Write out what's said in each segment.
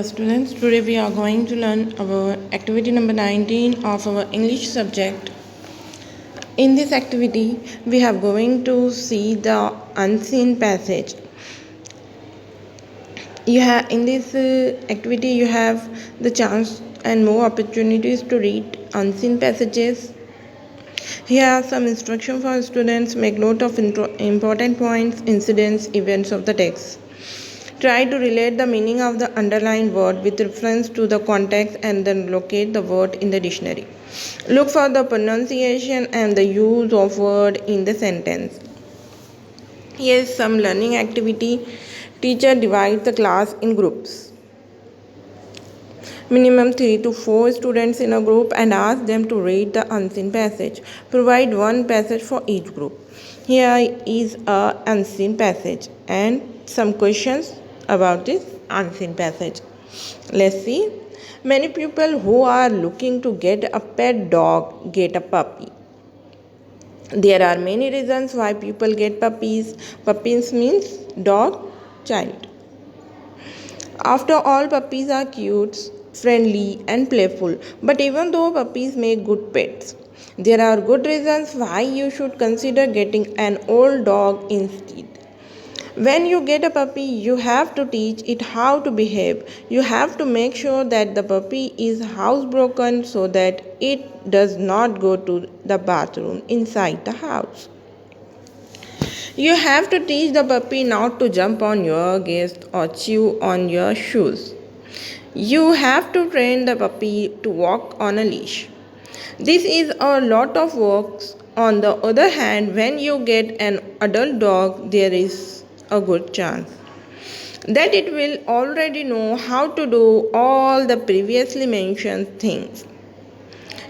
Students, today we are going to learn our activity number 19 of our English subject. In this activity, we are going to see the unseen passage. In this activity, you have the chance and more opportunities to read unseen passages. Here are some instructions for students. Make note of important points, incidents, events of the text. Try to relate the meaning of the underlined word with reference to the context and then locate the word in the dictionary. Look for the pronunciation and the use of word in the sentence. Here is some learning activity. Teacher divides the class in groups. Minimum 3 to 4 students in a group and ask them to read the unseen passage. Provide one passage for each group. Here is a unseen passage and some questions about this unseen passage. Let's see. Many people who are looking to get a pet dog get a puppy. There are many reasons why people get puppies. Puppies means dog, child. After all, puppies are cute, friendly, and playful. But even though puppies make good pets, there are good reasons why you should consider getting an old dog instead. When you get a puppy, you have to teach it how to behave. You have to make sure that the puppy is housebroken so that it does not go to the bathroom inside the house. You have to teach the puppy not to jump on your guest or chew on your shoes. You have to train the puppy to walk on a leash. This is a lot of work. On the other hand, when you get an adult dog, there is a good chance that it will already know how to do all the previously mentioned things.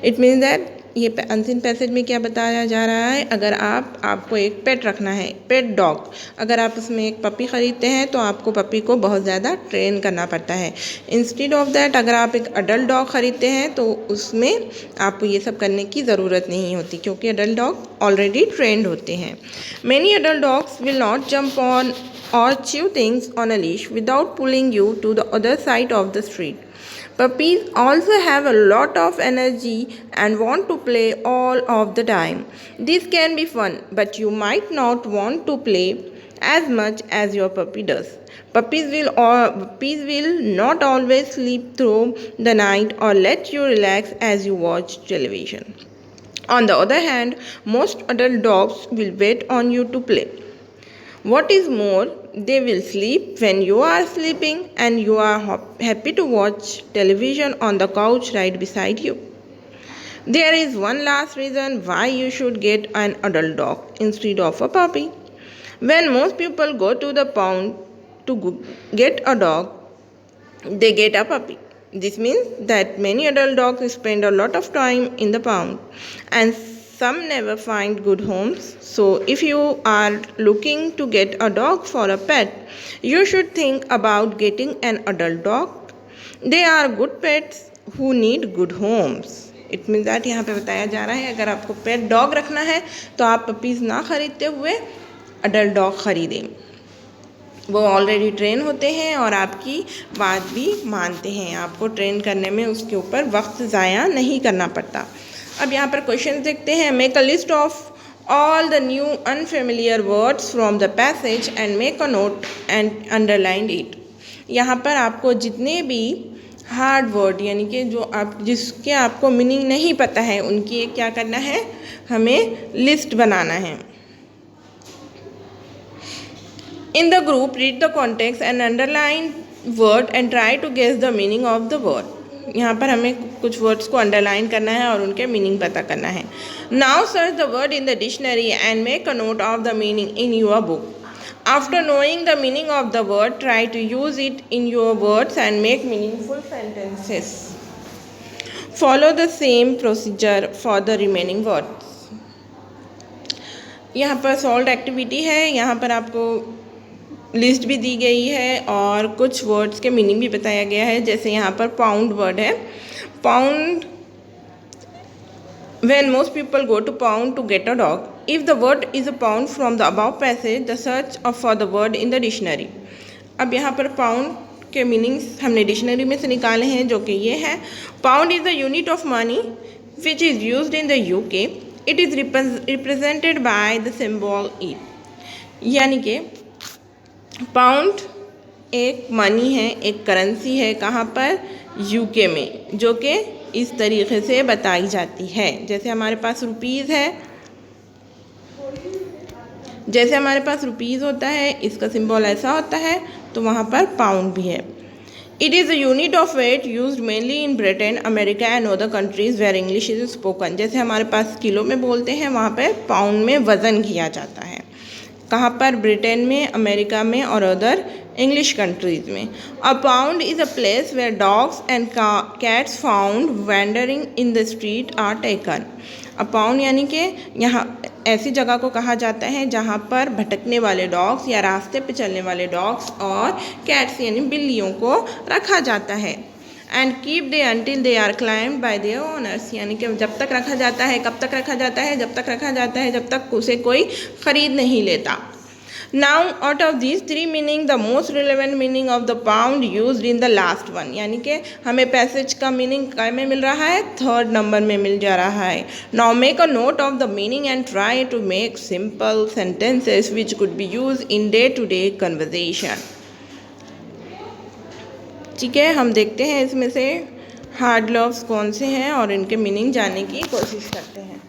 It means that ये unseen passage में क्या बताया जा रहा है, अगर आपको एक पेट रखना है, पेट डॉग, अगर आप उसमें एक पपी ख़रीदते हैं तो आपको पपी को बहुत ज़्यादा ट्रेन करना पड़ता है. इंस्टेड ऑफ दैट अगर आप एक अडल्ट डॉग ख़रीदते हैं तो उसमें आपको ये सब करने की ज़रूरत नहीं होती क्योंकि अडल्ट डॉग ऑलरेडी ट्रेंड होते हैं. Many adult dogs will not jump on or chew things on a leash without pulling you to the other side of the street. Puppies also have a lot of energy and want to play all of the time. This can be fun, but you might not want to play as much as your puppy does. Puppies will not always sleep through the night or let you relax as you watch television. On the other hand, most adult dogs will wait on you to play. What is more, they will sleep when you are sleeping and you are happy to watch television on the couch right beside you. There is one last reason why you should get an adult dog instead of a puppy. When most people go to the pound to get a dog, they get a puppy. This means that many adult dogs spend a lot of time in the pound and some never find good homes. So if you are looking to get a dog for a pet, you should think about getting an adult dog. They are good pets who need good homes. It means that यहाँ पे बताया जा रहा है अगर आपको pet dog रखना है तो आप पपीज़ ना ख़रीदते हुए अडल्ट डॉग ख़रीदें. वो ऑलरेडी ट्रेन होते हैं और आपकी बात भी मानते हैं. आपको ट्रेन करने में उसके ऊपर वक्त ज़ाया नहीं करना पड़ता. अब यहाँ पर क्वेश्चन देखते हैं. Make a list of all the new unfamiliar words from the passage and make a note and underline it. यहाँ पर आपको जितने भी हार्ड वर्ड यानी कि जिसके आपको मीनिंग नहीं पता है उनकी एक क्या करना है, हमें लिस्ट बनाना है. In the group, read the context and underline word and try to guess the meaning of the word. यहाँ पर हमें कुछ वर्ड्स को अंडरलाइन करना है और उनके मीनिंग पता करना है. Now search the word in the dictionary and make a note of the meaning in your book. After knowing the meaning of the word, try to use it in your words and make meaningful sentences. Follow the same procedure for the remaining words. यहाँ पर solve activity है. यहाँ पर आपको list भी दी गई है और कुछ वर्ड्स के मीनिंग भी बताया गया है. जैसे यहाँ पर पाउंड वर्ड है. Pound, when most people go to pound to get a dog, if the word is a pound from the above passage, the search for the word in the dictionary. अब यहाँ पर pound के meanings हमने dictionary में से निकाले हैं, जो कि ये है। Pound is the unit of money which is used in the UK. It is represented by the symbol E. यानी कि पाउंड एक मनी है, एक करेंसी है, कहाँ पर? यूके में, जो कि इस तरीके से बताई जाती है। जैसे हमारे पास रुपीज़ है, जैसे हमारे पास रुपीज़ होता है, इसका सिंबल ऐसा होता है, तो वहाँ पर पाउंड भी है। It is a unit of weight used mainly in Britain, America and other countries where English is spoken. जैसे हमारे पास किलो में बोलते हैं, वहाँ पर पाउंड में वज़न किया जाता है। कहाँ पर? ब्रिटेन में, अमेरिका में और अदर इंग्लिश कंट्रीज़ में। A pound is a place where dogs and cats found wandering in the street are taken. A pound यानी कि यहाँ ऐसी जगह को कहा जाता है जहाँ पर भटकने वाले डॉग्स या रास्ते पे चलने वाले डॉग्स और कैट्स यानी बिल्लियों को रखा जाता है। And keep they until they are claimed by their owners, यानी कि जब तक रखा जाता है, कब तक रखा जाता है? जब तक रखा जाता है जब तक उसे कोई ख़रीद नहीं लेता। Now out of this three meaning the most relevant meaning of the pound used in the last one, यानी कि हमें पैसेज का मीनिंग क्या में मिल रहा है? 3rd नंबर में मिल जा रहा है। Now make a note of the meaning and try to make simple sentences which could be use in day to day conversation. ठीक है, हम देखते हैं इसमें से हार्ड लफ्ज़ कौन से हैं और इनके मीनिंग जानने की कोशिश करते हैं।